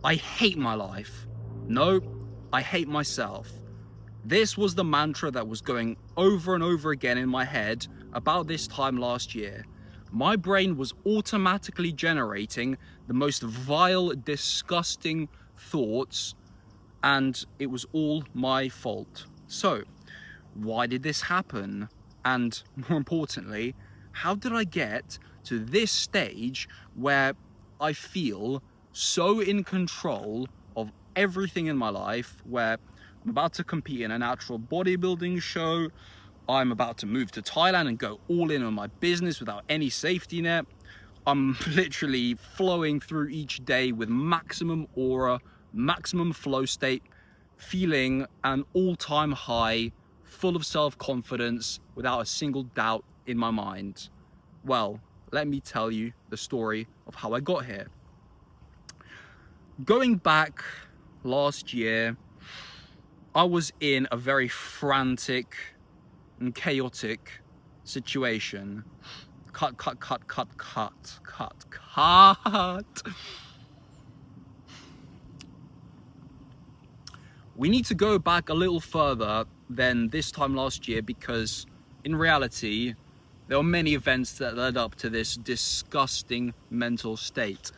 I hate my life. No, I hate myself. This was the mantra that was going over and over again in my head about this time last year. My brain was automatically generating the most vile, disgusting thoughts, and it was all my fault. So, why did this happen? And more importantly, how did I get to this stage where I feel so in control of everything in my life, where I'm about to compete in a natural bodybuilding show, I'm about to move to Thailand and go all in on my business without any safety net. I'm literally flowing through each day with maximum aura, maximum flow state, feeling an all-time high, full of self-confidence, without a single doubt in my mind. Well, let me tell you the story of how I got here. Going back last year, I was in a very frantic and chaotic situation. Cut. We need to go back a little further than this time last year, because in reality, there were many events that led up to this disgusting mental state.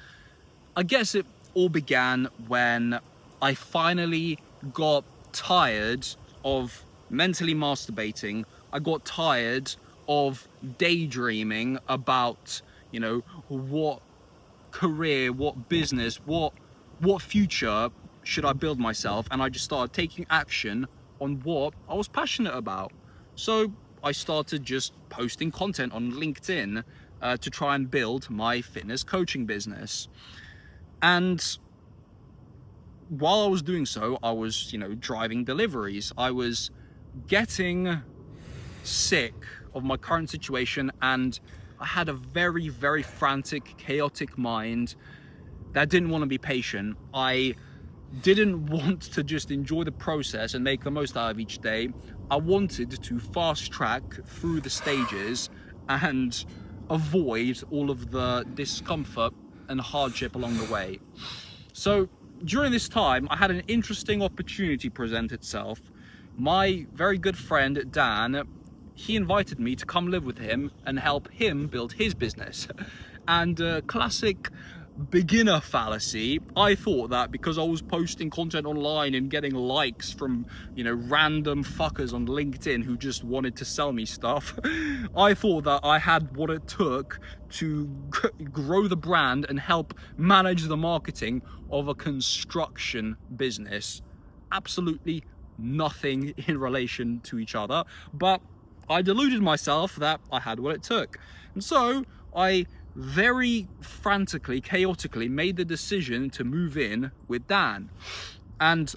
I guess it all began when I finally got tired of mentally masturbating. I got tired of daydreaming about, what career, what business, what future should I build myself, and I just started taking action on what I was passionate about. So I started just posting content on LinkedIn to try and build my fitness coaching business. And while I was doing so, I was, driving deliveries. I was getting sick of my current situation, and I had a very, very frantic, chaotic mind that didn't want to be patient. I didn't want to just enjoy the process and make the most out of each day. I wanted to fast track through the stages and avoid all of the discomfort and hardship along the way. So during this time, I had an interesting opportunity present itself. My very good friend Dan, he invited me to come live with him and help him build his business. And classic beginner fallacy, I thought that because I was posting content online and getting likes from, random fuckers on LinkedIn who just wanted to sell me stuff, I thought that I had what it took to grow the brand and help manage the marketing of a construction business. Absolutely nothing in relation to each other, but I deluded myself that I had what it took. And so I very frantically, chaotically made the decision to move in with Dan. And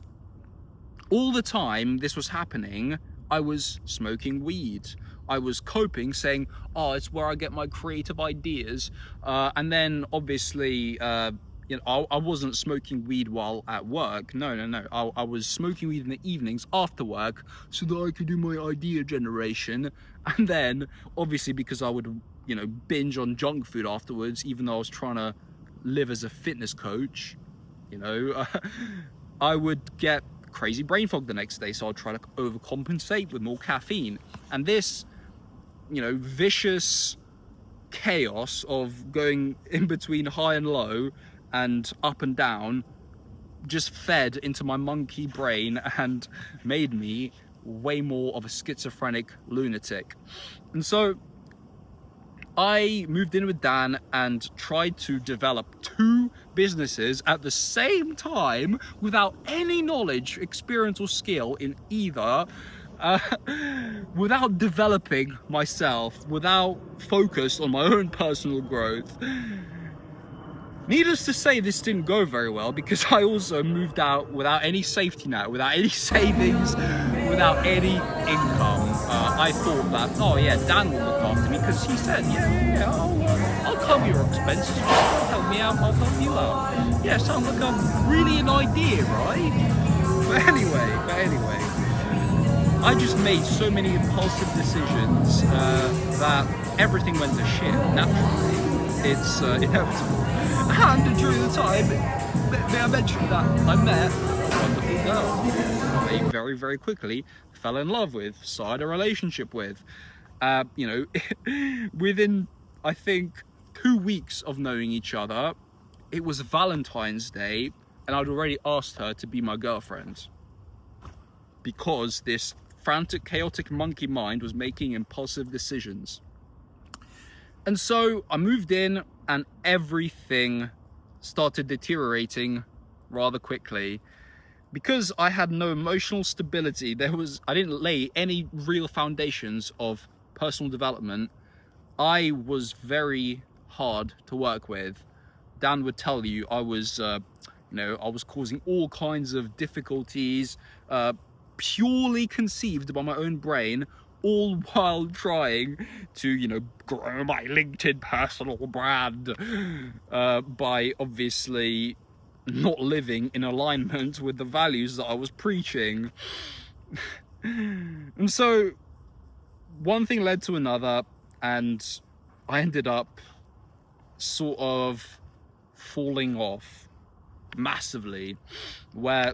all the time this was happening, I was smoking weed. I was coping, saying, oh, it's where I get my creative ideas. And then obviously, I wasn't smoking weed while at work. No. I was smoking weed in the evenings after work so that I could do my idea generation. And then obviously, because I would binge on junk food afterwards, even though I was trying to live as a fitness coach, I would get crazy brain fog the next day, so I'd try to overcompensate with more caffeine. And this, vicious chaos of going in between high and low and up and down just fed into my monkey brain and made me way more of a schizophrenic lunatic. And so I moved in with Dan and tried to develop 2 businesses at the same time without any knowledge, experience, or skill in either, without developing myself, without focus on my own personal growth. Needless to say, this didn't go very well, because I also moved out without any safety net, without any savings, without any income. I thought that, oh yeah, Dan will look after me, because he said, yeah, I'll cover your expenses, just help me out, I'll help you out. Yeah, sounds like a really an idea, right? But anyway, I just made so many impulsive decisions that everything went to shit, naturally. It's inevitable. And during the time, may I mention that I met a wonderful girl I very, very quickly fell in love with, started a relationship with. You know, within, I think, 2 weeks of knowing each other, it was Valentine's Day, and I'd already asked her to be my girlfriend. Because this frantic, chaotic monkey mind was making impulsive decisions. And so I moved in, and everything started deteriorating rather quickly. Because I had no emotional stability, I didn't lay any real foundations of personal development. I was very hard to work with. Dan would tell you I was, I was causing all kinds of difficulties, purely conceived by my own brain, all while trying to, grow my LinkedIn personal brand by obviously not living in alignment with the values that I was preaching. And so one thing led to another, and I ended up sort of falling off massively, where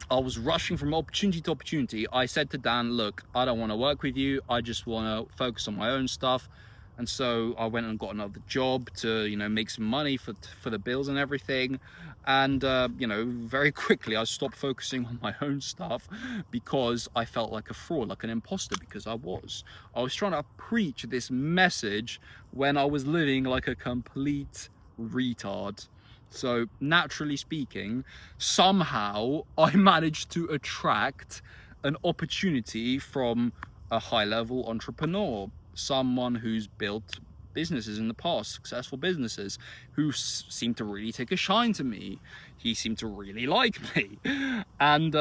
I was rushing from opportunity to opportunity. I said to Dan, look, I don't want to work with you. I just want to focus on my own stuff. And so I went and got another job to, make some money for the bills and everything. And, very quickly I stopped focusing on my own stuff because I felt like a fraud, like an imposter, because I was trying to preach this message when I was living like a complete retard. So naturally speaking, somehow I managed to attract an opportunity from a high-level entrepreneur, someone who's built businesses in the past, successful businesses, who seemed to really take a shine to me. He seemed to really like me, and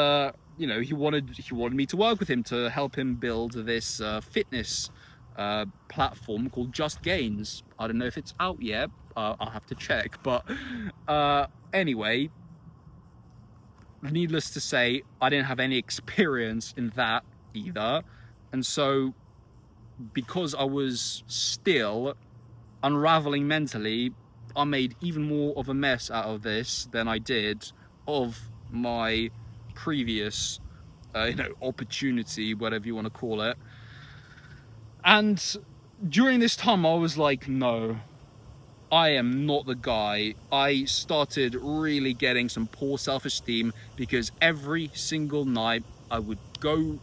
he wanted me to work with him to help him build this fitness platform called Just Gains. I don't know if it's out yet. I'll have to check, but anyway, needless to say, I didn't have any experience in that either. And so because I was still unraveling mentally, I made even more of a mess out of this than I did of my previous opportunity, whatever you want to call it. And during this time I was like, no, I am not the guy. I started really getting some poor self-esteem because every single night I would go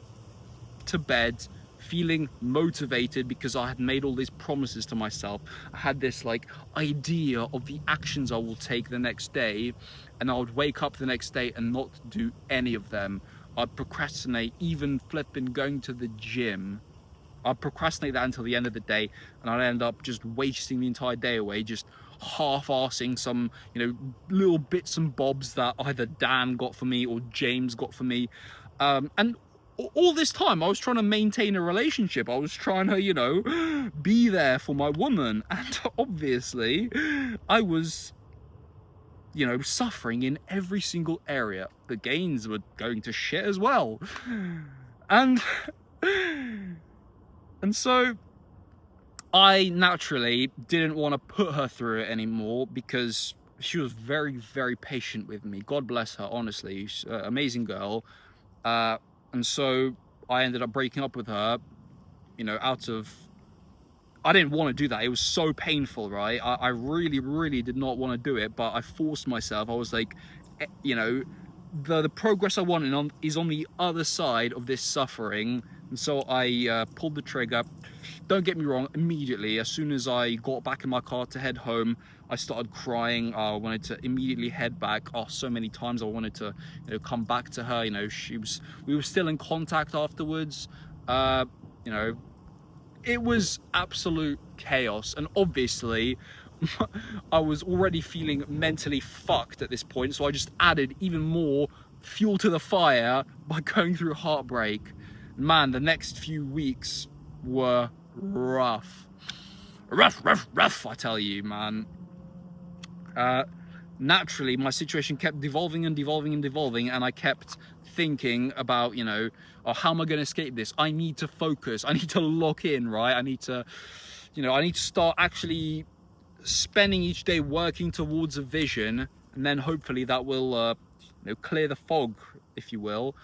to bed feeling motivated because I had made all these promises to myself. I had this idea of the actions I will take the next day, and I would wake up the next day and not do any of them. I'd procrastinate even flipping going to the gym. I'd procrastinate that until the end of the day, and I'd end up just wasting the entire day away, just half-arsing some, little bits and bobs that either Dan got for me or James got for me. And all this time I was trying to maintain a relationship. I was trying to, be there for my woman. And obviously I was, suffering in every single area. The gains were going to shit as well. And so I naturally didn't want to put her through it anymore because she was very, very patient with me. God bless her, honestly. She's an amazing girl. And so I ended up breaking up with her, I didn't want to do that. It was so painful, right? I really, really did not want to do it, but I forced myself. I was like, the progress I want is on the other side of this suffering. And so I pulled the trigger. Don't get me wrong, immediately, as soon as I got back in my car to head home, I started crying. I wanted to immediately head back. Oh, so many times I wanted to, come back to her. We were still in contact afterwards. It was absolute chaos. And obviously, I was already feeling mentally fucked at this point. So I just added even more fuel to the fire by going through heartbreak. Man, the next few weeks were rough, I tell you, man. Naturally, my situation kept devolving and devolving and devolving, and I kept thinking about, oh, how am I going to escape this? I need to focus. I need to lock in, right? I need to start actually spending each day working towards a vision, and then hopefully that will clear the fog, if you will.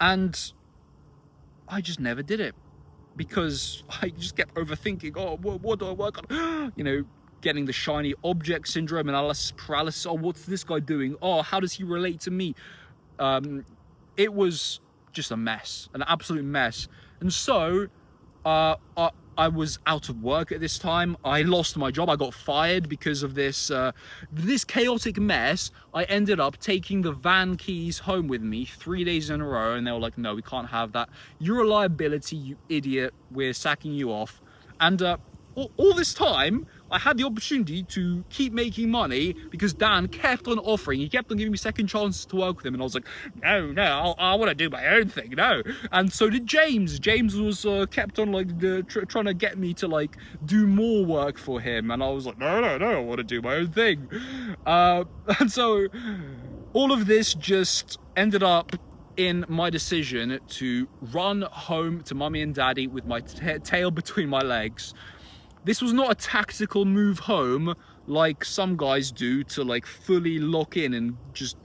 And I just never did it because I just kept overthinking. Oh, what do I work on? Getting the shiny object syndrome, analysis paralysis. Oh, what's this guy doing? Oh, how does he relate to me? It was just a mess, an absolute mess. And so I was out of work at this time. I lost my job. I got fired because of this this chaotic mess. I ended up taking the van keys home with me 3 days in a row, and they were like, no, we can't have that. You're a liability, you idiot. We're sacking you off. And all this time, I had the opportunity to keep making money because Dan kept on offering. He kept on giving me second chances to work with him, and I was like, no, I want to do my own thing, no. And so did James. James was kept on trying to get me to do more work for him, and I was like, no, I want to do my own thing. And so all of this just ended up in my decision to run home to mummy and daddy with my tail between my legs. This was not a tactical move home like some guys do to fully lock in and just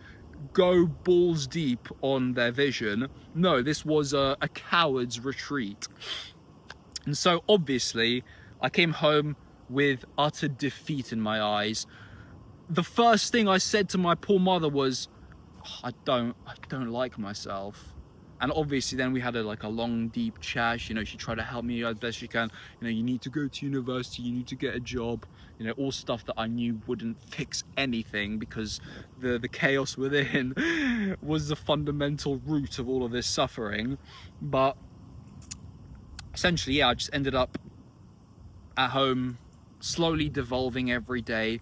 go balls deep on their vision. No, this was a coward's retreat. And so obviously I came home with utter defeat in my eyes. The first thing I said to my poor mother was, I don't like myself. And obviously then we had a long, deep chat. She tried to help me as best she can. You need to go to university, you need to get a job, all stuff that I knew wouldn't fix anything because the chaos within was the fundamental root of all of this suffering. But essentially, yeah, I just ended up at home, slowly devolving every day.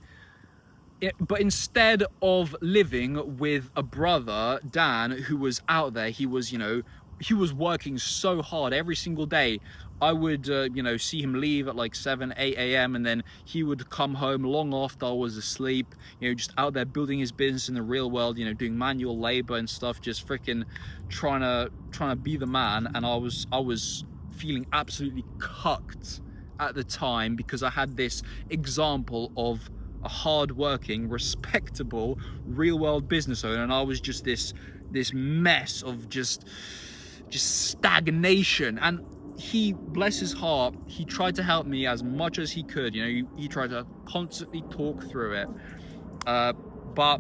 But instead of living with a brother, Dan, who was out there, he was working so hard every single day. I would, see him leave at 7, 8 a.m. and then he would come home long after I was asleep, just out there building his business in the real world, doing manual labor and stuff, just freaking trying to be the man. And I was feeling absolutely cucked at the time because I had this example of a hard-working, respectable, real-world business owner, and I was just this mess of just stagnation. And he, bless his heart, he tried to help me as much as he could. He tried to constantly talk through it. But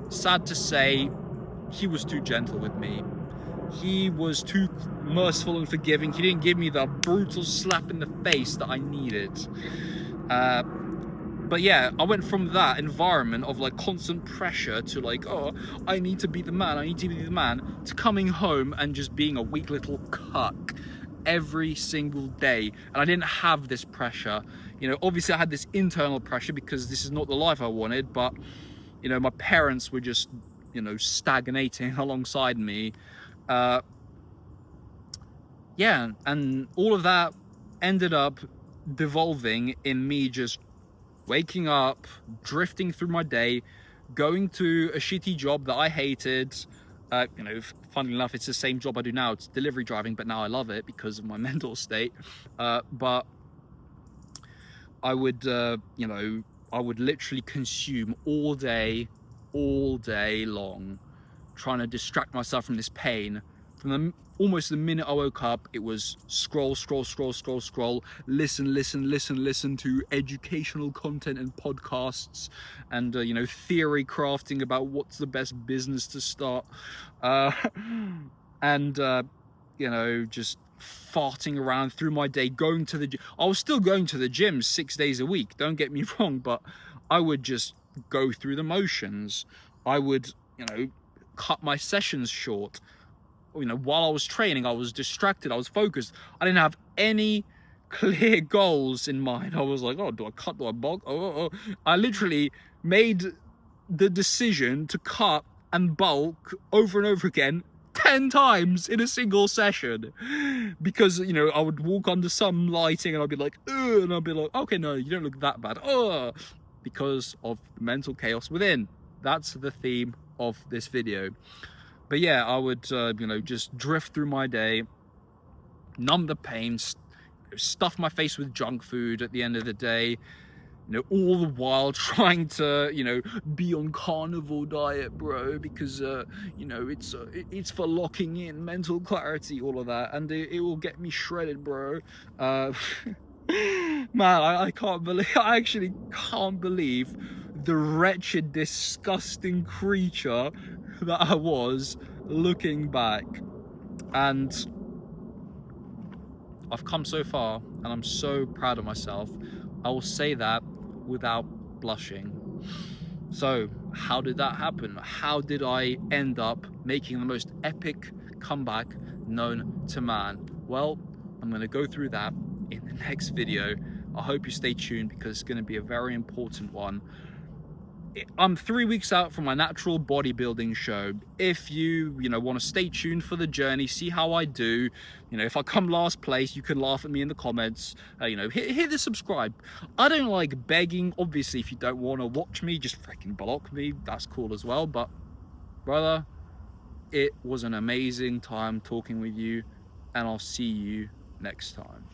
sad to say, he was too gentle with me. He was too merciful and forgiving. He didn't give me the brutal slap in the face that I needed. But yeah, I went from that environment of constant pressure to oh, I need to be the man, to coming home and just being a weak little cuck every single day. And I didn't have this pressure. Obviously I had this internal pressure because this is not the life I wanted, but my parents were just stagnating alongside me. Yeah, and all of that ended up devolving in me just waking up, drifting through my day, going to a shitty job that I hated. Funnily enough, it's the same job I do now. It's delivery driving, but now I love it because of my mental state. But I would, I would literally consume all day long, trying to distract myself from this pain. From almost the minute I woke up, it was scroll, listen to educational content and podcasts, and theory crafting about what's the best business to start, and just farting around through my day, going to the gym. I was still going to the gym 6 days a week, don't get me wrong, but I would just go through the motions. I would cut my sessions short. While I was training, I was distracted, I was focused. I didn't have any clear goals in mind. I was like, oh, do I cut, do I bulk? Oh. I literally made the decision to cut and bulk over and over again 10 times in a single session, because I would walk under some lighting and I'd be like, ugh, and I'd be like, okay, no, you don't look that bad, because of the mental chaos within. That's the theme of this video. But yeah, I would, just drift through my day, numb the pain, stuff my face with junk food at the end of the day, you know, all the while trying to, you know, be on carnivore diet, bro, because you know, it's for locking in mental clarity, all of that, and it will get me shredded, bro. Man, I can't believe, I actually can't believe the wretched, disgusting creature that I was looking back. And I've come so far, and I'm so proud of myself. I will say that without blushing. So, how did that happen? How did I end up making the most epic comeback known to man? Well, I'm going to go through that in the next video. I hope you stay tuned because it's going to be a very important one. I'm 3 weeks out from my natural bodybuilding show. If you want to stay tuned for the journey, see how I do. You know, if I come last place, you can laugh at me in the comments. You know, hit the subscribe. I don't like begging. Obviously, if you don't want to watch me, just freaking block me. That's cool as well. But brother, it was an amazing time talking with you, and I'll see you next time.